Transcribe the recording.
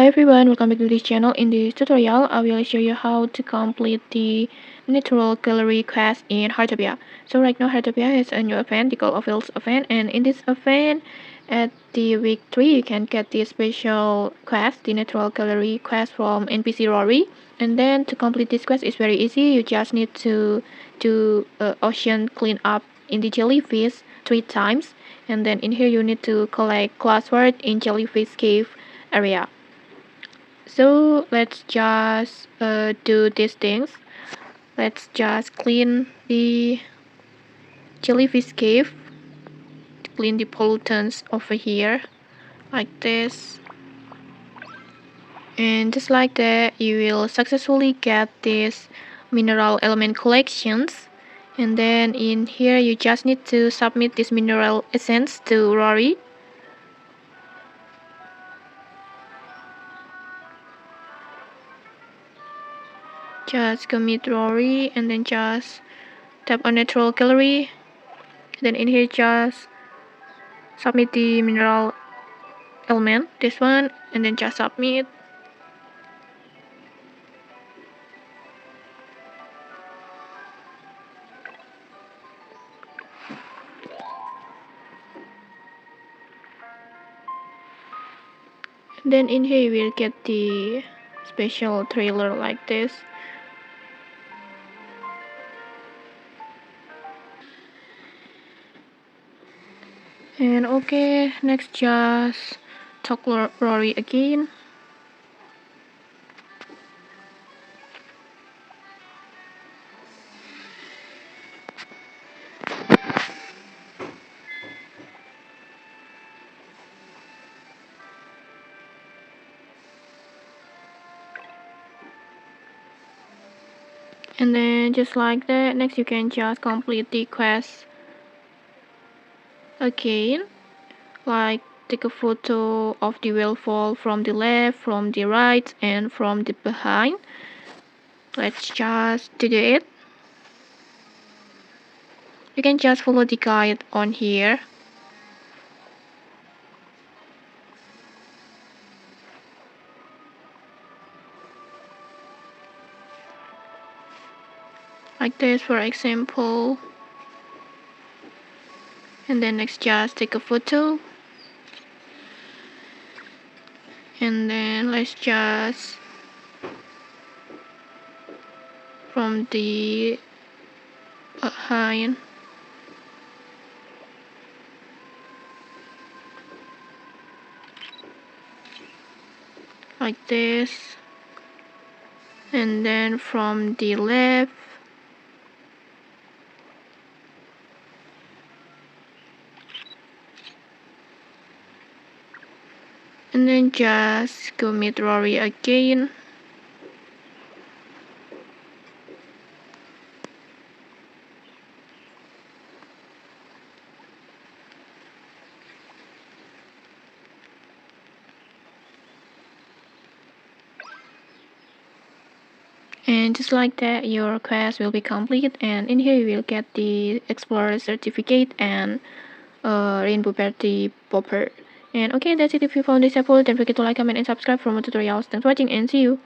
Hi everyone, welcome back to this channel. In this tutorial, I will show you how to complete the natural gallery quest in Heartopia. So right now Heartopia has a new event, the Call of Whales event, and in this event, at the week 3, you can get the special quest, the natural gallery quest from NPC Rory. And then to complete this quest is very easy. You just need to do ocean cleanup in the jellyfish 3 times, and then in here you need to collect glasswort in Jellyfish Cave area. So let's just do these things. Let's just clean the jellyfish cave, clean the pollutants over here like this, and just like that you will successfully get these mineral element collections. And then in here you just need to submit this mineral essence to Rory. Just commit Rory and then just tap on natural gallery. Then in here just submit the mineral element, this one, and then just submit. Then in here you will get the special trailer like this. And okay, next just talk Rory again. And then just like that, next you can just complete the quest again, like take a photo of the whalefall from the left, from the right, and from the behind. Let's just do it. You can just follow the guide on here. Like this, for example. And then next just take a photo. And then let's just from the behind. Like this. And then from the left. And then just go meet Rory again. And just like that, your quest will be complete, and in here you will get the Explorer certificate and Rainbow Party Popper. And okay, that's it. If you found this helpful, don't forget to like, comment, and subscribe for more tutorials. Thanks for watching, and see you.